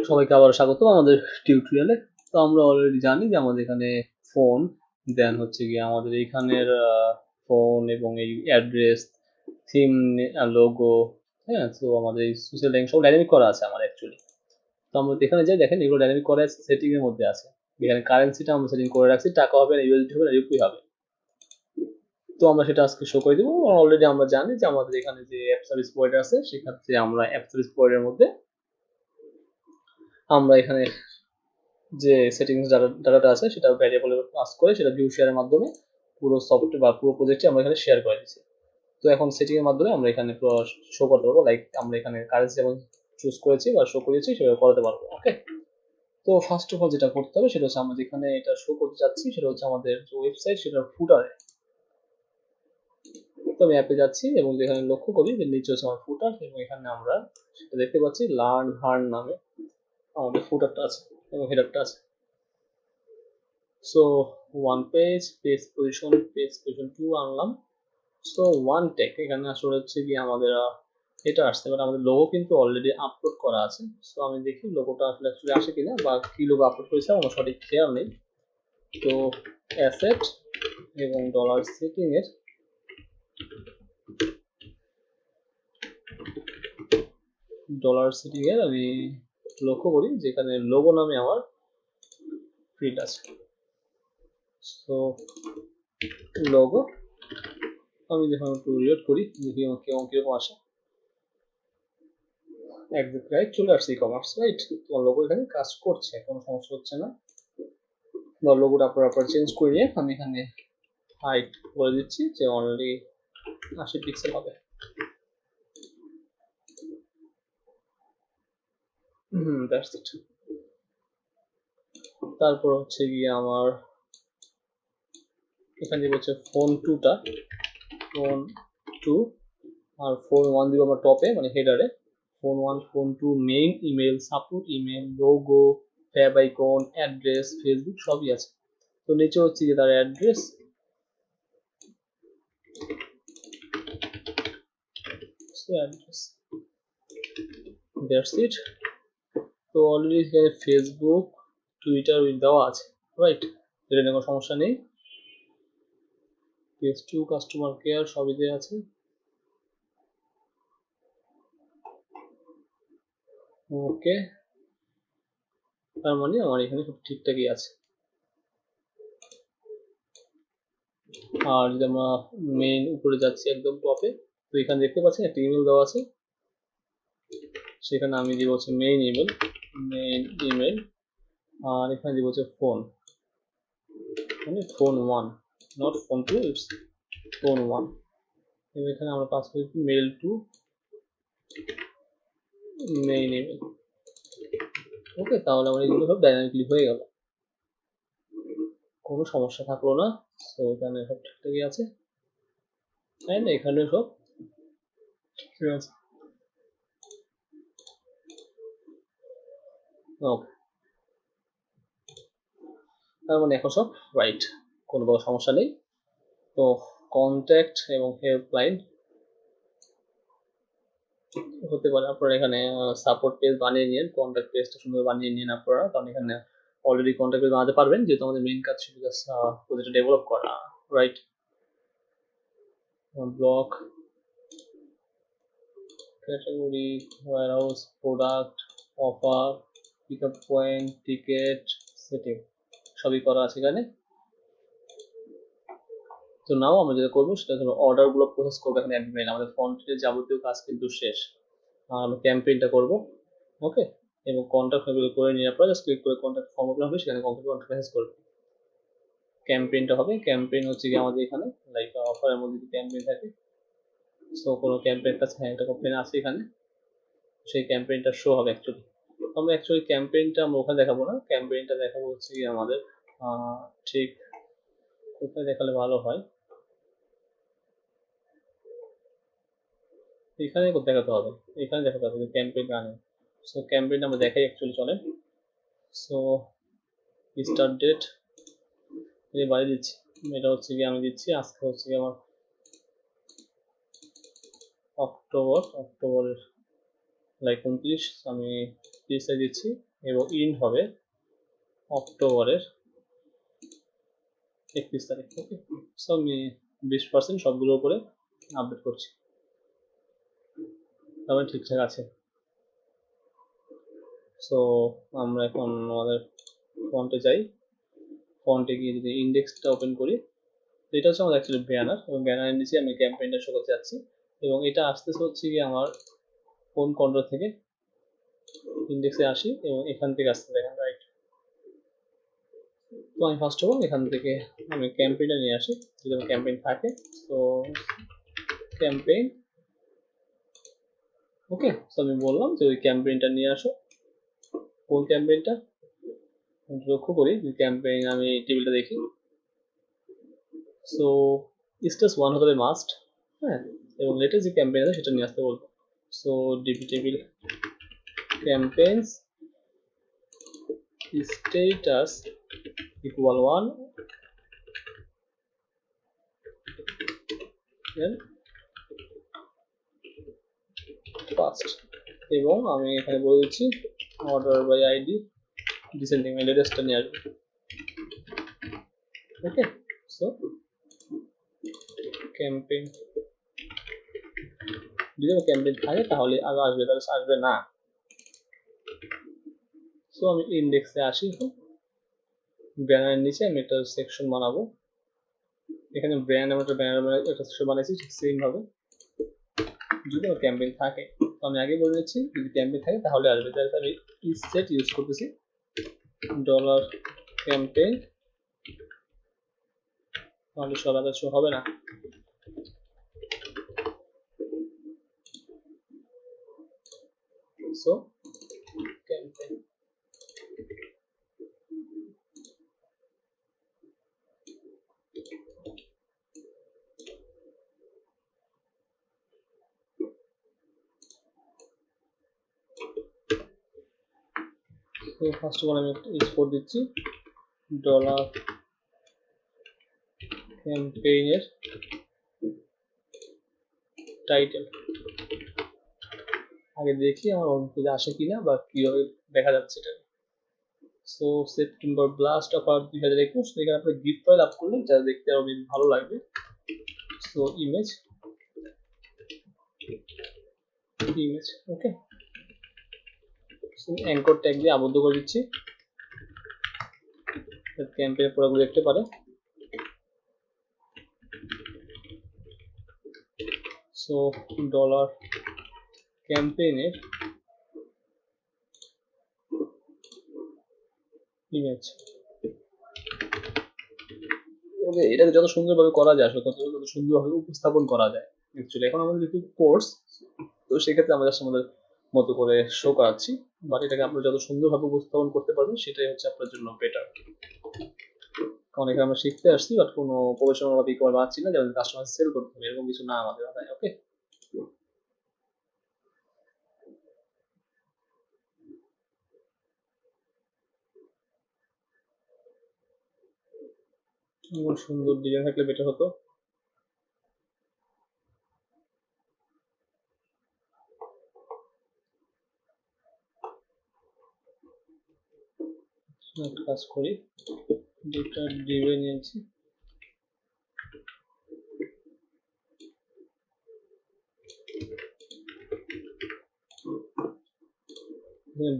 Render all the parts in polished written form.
সবাইকে আবার স্বাগত আমাদের টিউটোরিয়ালে। তো আমরা অলরেডি জানি যে আমাদের এখানে ফোন, দেন হচ্ছে গিয়ে আমাদের এইখানের ফোন এবং এই অ্যাড্রেস, থিম, লোগো, হ্যাঁ। তো আমাদের এই সোশ্যাল লিঙ্ক সব ডাইনামিক করা আছে আমার অ্যাকচুয়ালি। তো আমরা এখানে যাই, দেখেন এগুলো ডাইনামিক করা আছে, সেটিং এর মধ্যে আছে। এখানে কারেন্সিটা আমরা সেটিং করে রাখছি, টাকা হবে না, ইউএসডি হবে না, রুপি হবে। তো আমরা সেটা আজকে শো করে দেবো। অলরেডি আমরা জানি যে আমাদের এখানে যে অ্যাপ সার্ভিস প্রোভাইডার আছে, সেক্ষেত্রে আমরা অ্যাপ সার্ভিস প্রোভাইডারের মধ্যে আমরা এখানে যে সেটিংস ডাটাটা আছে সেটা ভ্যারিয়েবলে পাস করে সেটা ভিউ শেয়ারের মাধ্যমে পুরো সফটওয়্যার বা পুরো প্রজেক্টটি আমরা এখানে শেয়ার করে দিচ্ছি। তো এখন সেটিং এর মাধ্যমে আমরা এখানে শো করতে পারবো, লাইক আমরা এখানে কারেন্সি যেমন চুজ করেছি বা শো করেছি সেভাবে করাতে পারবো। ওকে, তো ফার্স্ট অফ অল যেটা করতে হবে সেটা হচ্ছে আমরা যেখানে এটা শো করতে যাচ্ছি সেটা হচ্ছে আমাদের যে ওয়েবসাইট, সেটার ফুটারে। তো আমি অ্যাপে যাচ্ছি এবং যেখানে লক্ষ্য করি যে নিচে হচ্ছে আমার ফুটার, এবং এখানে আমরা সেটা দেখতে পাচ্ছি লার্ন হার্ন নামে আমাদের ফুটারটা আছে এবং হেডারটা আছে। So one page, page position 2 আনলাম। সো ওয়ান টেক এখানে আসলে হচ্ছে কি আমাদের এটা আসছে, বাট আমাদের লোগো কিন্তু অলরেডি আপলোড করা আছে। সো আমি দেখি লোগোটা আসলে অ্যাকচুয়ালি আসে কিনা বা কি লোগো আপলোড করেছে আমার সঠিক খেয়াল নেই। তো অ্যাসেট এবং ডলার সেটিং এর আমি লক্ষ্য করি যেখানে লোগো নামে আমার ফিল্ড আছে। সো লোগো আমি যখন একটু রিলোড করি দেখি আমার কিরকম আসে। একদম রাইট, চলে আসছে ই-কমার্স, রাইট। তোমার লোগো এখানে কাজ করছে, কোনো সমস্যা হচ্ছে না। বা লোগোটা আপনারা চেঞ্জ করে নিয়ে আমি এখানে হাইট করে দিচ্ছি যে অনলি 80 পিক্সেল হবে। That's it. তারপর হচ্ছে গিয়ে আমার এখানে দিব হচ্ছে ফোন 2টা, ফোন 2 আর ফোন 1 দিব আমার টপে মানে হেডারে। Phone 1, phone 2 main, email, support email, logo, tab icon, address, Facebook সবই আছে। তো নিচে হচ্ছে গিয়ে তার অ্যাড্রেস, দ্যাটস ইট। তো অলরেডি এখানে ফেসবুক, টুইটার দেওয়া আছে, রাইট, এটা নিয়ে কোনো সমস্যা নেই। পেজ 2, কাস্টমার কেয়ার সবই দেওয়া আছে। ওকে, তার মানে আমার এখানে সব ঠিকঠাকই আছে। আর যদি আমরা মেইন উপরে যাচ্ছি একদম টপে, তো এখানে দেখতে পাচ্ছেন একটা ইমেল দেওয়া আছে, সেখানে আমি দিব হচ্ছে মেইন ইমেল, আর এখানে দিব হচ্ছে ফোন, মানে phone 1, not phone 2, it's phone 1। এবং এখানে আমরা পাস করি মেল টু মেইন ইমেল। ওকে, তাহলে আমার এগুলো সব ডাইনামিকলি হয়ে গেল, কোনো সমস্যা থাকলো না। তো এখানে সব ঠিকঠাকই আছে, তাই না? এখানে সব ঠিক আছে। ওকে, তার মানে এখন সব রাইট, কোনো বড় সমস্যা নেই। তো কন্ট্যাক্ট এবং হেল্পলাইন হতে পারে, আপনারা এখানে সাপোর্ট পেজ বানিয়ে নিন, কন্ট্যাক্ট পেজটা সুন্দর বানিয়ে নিন আপনারা, কারণ এখানে অলরেডি কন্ট্যাক্ট পেজ বানাতে পারবেন, যেহেতু আমাদের মেইন কাজ ছিল জাস্ট প্রজেক্টটা ডেভেলপ করা, right. Block, category, warehouse, product, offer, pickup point, ticket, setting সবই করা আছে এখানে। তো নাও আমরা যেটা করবো সেটা হলো অর্ডারগুলো প্রসেস করবো এখানে অ্যাডমিন, আমাদের ফ্রন্টের যাবতীয় কাজ কিন্তু শেষ। আমরা ক্যাম্পেইনটা করবো, ওকে। এবং কন্ট্যাক্ট ফর্মগুলো করে নিয়ে আপনারা জাস্ট ক্লিক করে কন্ট্যাক্ট ফর্মগুলো হবে, সেখানে কন্ট্যাক্ট মেসেজ করবে। ক্যাম্পেইনটা হবে, ক্যাম্পেইন হচ্ছে কি আমাদের এখানে লাইক অফারের মধ্যে যদি ক্যাম্পেইন থাকে, সো কোনো ক্যাম্পেইন কাছে, হ্যাঁ একটা ক্যাম্পেইন আছে এখানে, সেই ক্যাম্পেইনটা শো হবে অ্যাকচুয়ালি। আমরা অ্যাকচুয়ালি ক্যাম্পেইনটা আমরা ওখানে দেখাবো না, ক্যাম্পেইনটা দেখাবো হচ্ছে কি আমাদের ঠিক কোথায় দেখালে ভালো হয়, এখানে দেখাতে হবে, এখানে দেখাতে হবে ক্যাম্পেইন রানে। সো ক্যাম্পেইন আমরা দেখাই অ্যাকচুয়ালি, চলেন। সো স্টার্ট ডেট এই বাড়ি দিচ্ছি, এটা হচ্ছে কি আমি দিচ্ছি আজকে হচ্ছে কি আমার অক্টোবরের লাইক 29, আমি 30 দিচ্ছি, এবং ইন্ড হবে অক্টোবরের 31 তারিখ। ওকে, সো আমি 20% সবগুলোর উপরে আপডেট করছি, তারপরে ঠিকঠাক আছে। সো আমরা এখন আমাদের ফন্টে যাই, ফন্টে গিয়ে যদি ইন্ডেক্সটা ওপেন করি, তো এটা হচ্ছে আমাদের অ্যাকচুয়ালি ব্যানার, এবং ব্যানারের নিচে আমি ক্যাম্পেইনটা শো করতে যাচ্ছি, এবং এটা আসতেছে হচ্ছে কি আমার ফোন কন্ট্রোল থেকে ইন্ডেক্সে আসি, এবং এখান থেকে আসতে দেখেন রাইট। তো আমি ফার্স্ট অফ অল এখান থেকে আমি ক্যাম্পেইনটা নিয়ে আসি, যদি আমার ক্যাম্পেইন থাকে। তো ক্যাম্পেইন, ওকে, তো আমি বললাম যে ওই ক্যাম্পেইনটা নিয়ে আসো। কোন ক্যাম্পেইনটা লক্ষ্য করি, ক্যাম্পেইন আমি টেবিলটা দেখি। সো স্টেজ 1 হতে হবে মাস্ট, হ্যাঁ, এবং লেটেস্ট যে ক্যাম্পেইন আছে সেটা নিয়ে আসতে বলবো। So DB table campaigns status equal 1 and first, এবং আমি এখানে বলে দিচ্ছি অর্ডার বাই আইডি ডিসেন্ডিং, লেটেস্টটা নিয়ে আসবে। ওকে, সো ক্যাম্পেইন, যদি আমার ক্যাম্পেইন থাকে তাহলে আগে আসবে, তাহলে আসবে না। সো আমি ইন্ডেক্সে আসি, ব্যানারের নিচে আমি একটা সেকশন বানাবো, এখানে ব্র্যান্ড আমার একটা ব্যানার একটা সেকশন বানাইছি, ঠিক সেম ভাবে যদি আমার ক্যাম্পেইন থাকে। তো আমি আগে বলে দিচ্ছি যদি ক্যাম্পেইন থাকে তাহলে আসবে, তাহলে আমি সেট ইউজ করতেছি ডলার ক্যাম্পেইন, তাহলে সব আগে শো হবে না। সো ক্যাম্পেইন, তো ফার্স্ট অফ অল আমি একটা এক্সপোর্ট দিচ্ছি ডলার ক্যাম্পেইনের টাইটেল, আগে দেখি আমার অনুমতি আসে কিনা বা কিভাবে দেখা যাচ্ছে এটা। সো সেপ্টেম্বর ব্লাস্ট অফার 2021, এখানে আপনি গিফট ফাইল আপ করলে যা দেখতে আরো বেশ ভালো লাগবে। সো ইমেজ, ওকে, অ্যাঙ্কর ট্যাগ দিয়ে আবদ্ধ করে দিচ্ছি, ক্যাম্পেইন পুরোগুলো দেখতে পারে। সো ডলার ক্যাম্পেইনের ইমেজ, ওকে, এটাকে যত সুন্দরভাবে করা যায় আসলে তত সুন্দরভাবে উপস্থাপন করা যায়। অ্যাকচুয়ালি এখন আমাদের যেহেতু কোর্স, তো সেক্ষেত্রে আমরা আমাদের মতো করে শো করাচ্ছি, বাট এটাকে আপনারা যত সুন্দরভাবে উপস্থাপন করতে পারবেন সেটাই হচ্ছে আপনার জন্য বেটার। কারণ এখানে আমরা শিখতে আসছি, বাট কোনো প্রফেশনাল ভাবে ই-কমার্স বানাচ্ছি না যেমন কাস্টমার সেল করতে হবে, এরকম কিছু না আমাদের মাথায়। ওকে, সুন্দর ডিজাইন থাকলে বেটার হতো। কাজ করি, ডেটা ডিবে নিয়েছি,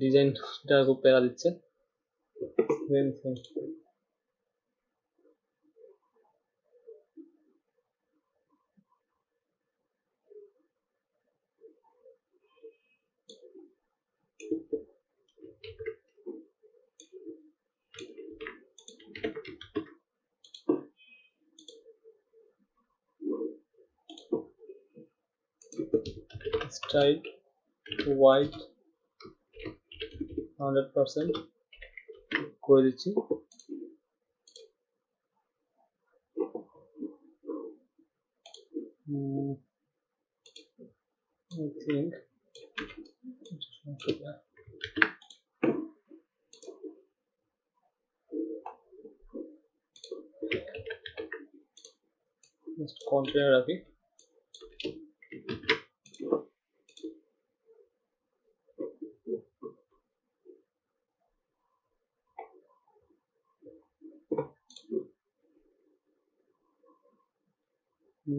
ডিজাইনটা খুব প্যারা দিচ্ছে। স্টাইল হোয়াইট 100% করে দিচ্ছি। I think just container রাখি। call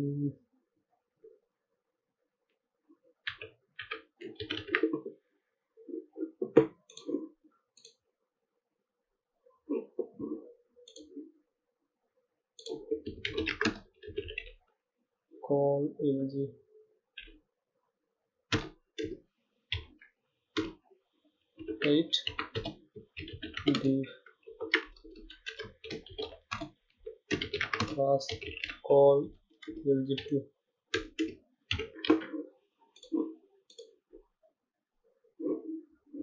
lg eight div class call lg2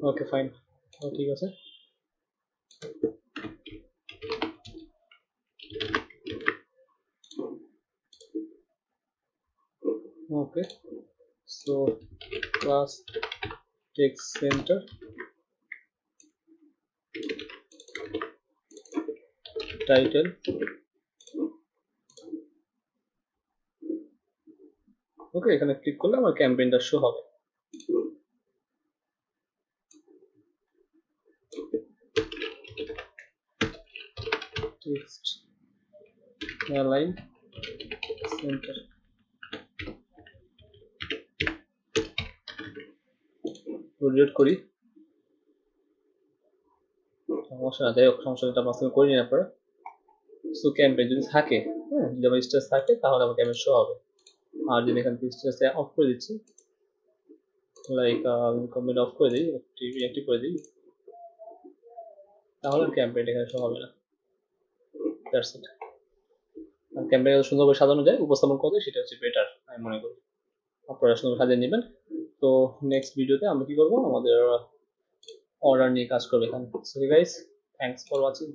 okay fine ঠিক আছে ওকে so class text center title ওকে এখানে ক্লিক করলে আমার ক্যাম্পেইনটা শো হবে text align center রিড করি সমস্যা যাই হোক সমস্যাটা বাস্তবে করে নিন আপনারা সো ক্যাম্পেইন যদি থাকে হ্যাঁ যদি আমার স্টেজ থাকে তাহলে আমার ক্যাম্পেইন শো হবে আর যদি এখান থেকে স্টেজটা অফ করে দিচ্ছি লাইক কমেন্ট অফ করে দিই অ্যাক্টিভ করে দিই তাহলে ক্যাম্পেইন এখানে শো হবে না দ্যাটস ইট ক্যাম্পেইন সুন্দরভাবে সাজানো যায় উপস্থাপন করতে সেটা হচ্ছে বেটার আমি মনে করি আপনারা সুন্দর সাজিয়ে নেবেন তো নেক্সট ভিডিওতে আমরা কি করবো আমাদের অর্ডার নিয়ে কাজ করবো এখানে so guys thanks for watching